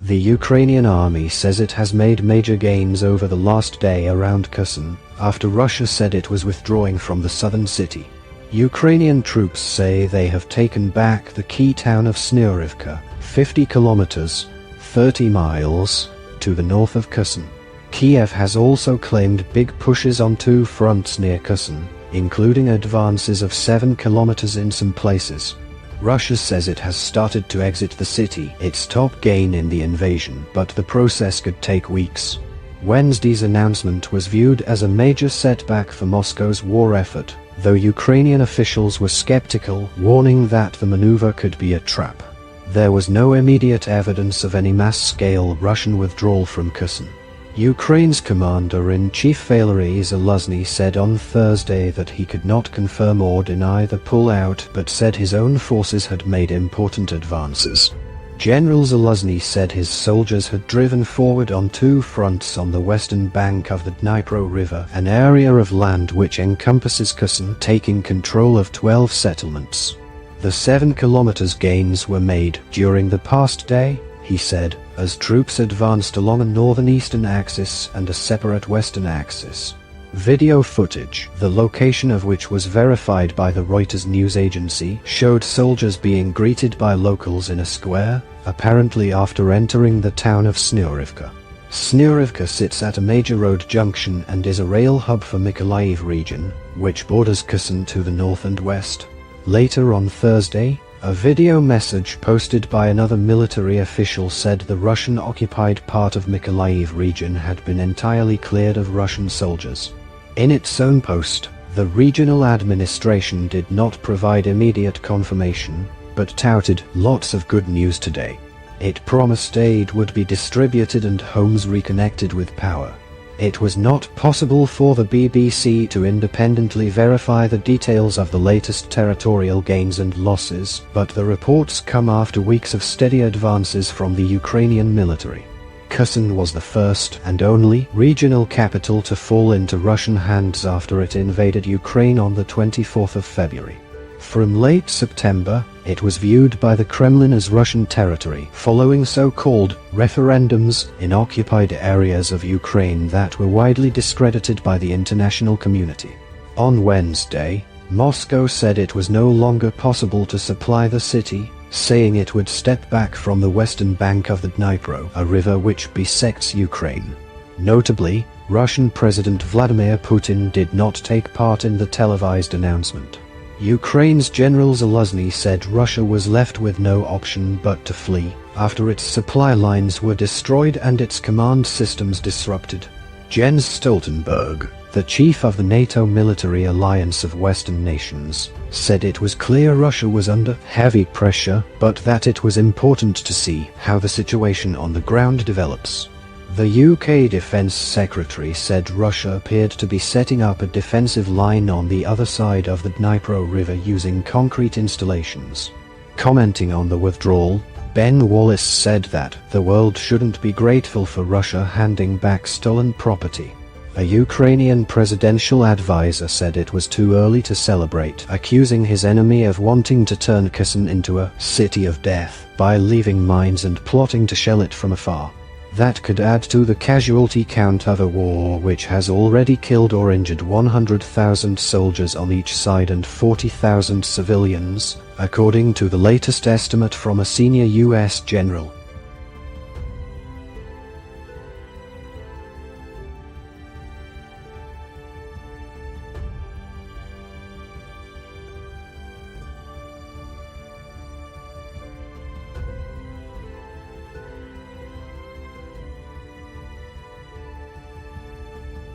The Ukrainian army says it has made major gains over the last day around Kherson, after Russia said it was withdrawing from the southern city. Ukrainian troops say they have taken back the key town of Snurivka, 50 kilometers, 30 miles, to the north of Kherson. Kyiv has also claimed big pushes on two fronts near Kherson, including advances of 7 kilometers in some places. Russia says it has started to exit the city, its top gain in the invasion, but the process could take weeks. Wednesday's announcement was viewed as a major setback for Moscow's war effort, though Ukrainian officials were skeptical, warning that the maneuver could be a trap. There was no immediate evidence of any mass-scale Russian withdrawal from Kherson. Ukraine's commander-in-chief Valery Zaluzhny said on Thursday that he could not confirm or deny the pullout, but said his own forces had made important advances. General Zaluzhny said his soldiers had driven forward on two fronts on the western bank of the Dnipro River, an area of land which encompasses Kherson, taking control of 12 settlements. The 7 kilometers gains were made during the past day, he said, as troops advanced along a northern-eastern axis and a separate western axis. Video footage, the location of which was verified by the Reuters news agency, showed soldiers being greeted by locals in a square, apparently after entering the town of Snurivka. Snurivka sits at a major road junction and is a rail hub for Kyiv region, which borders Kherson to the north and west. Later on Thursday, a video message posted by another military official said the Russian-occupied part of Kyiv region had been entirely cleared of Russian soldiers. In its own post, the regional administration did not provide immediate confirmation, but touted lots of good news today. It promised aid would be distributed and homes reconnected with power. It was not possible for the BBC to independently verify the details of the latest territorial gains and losses, but the reports come after weeks of steady advances from the Ukrainian military. Kherson was the first and only regional capital to fall into Russian hands after it invaded Ukraine on the 24th of February. From late September, it was viewed by the Kremlin as Russian territory, following so-called referendums in occupied areas of Ukraine that were widely discredited by the international community. On Wednesday, Moscow said it was no longer possible to supply the city, saying it would step back from the western bank of the Dnipro, a river which bisects Ukraine. Notably, Russian President Vladimir Putin did not take part in the televised announcement. Ukraine's General Zaluzhny said Russia was left with no option but to flee, after its supply lines were destroyed and its command systems disrupted. Jens Stoltenberg, the chief of the NATO military alliance of Western nations, said it was clear Russia was under heavy pressure, but that it was important to see how the situation on the ground develops. The UK Defence Secretary said Russia appeared to be setting up a defensive line on the other side of the Dnipro River using concrete installations. Commenting on the withdrawal, Ben Wallace said that the world shouldn't be grateful for Russia handing back stolen property. A Ukrainian presidential advisor said it was too early to celebrate, accusing his enemy of wanting to turn Kherson into a city of death by leaving mines and plotting to shell it from afar. That could add to the casualty count of a war which has already killed or injured 100,000 soldiers on each side and 40,000 civilians, according to the latest estimate from a senior U.S. general.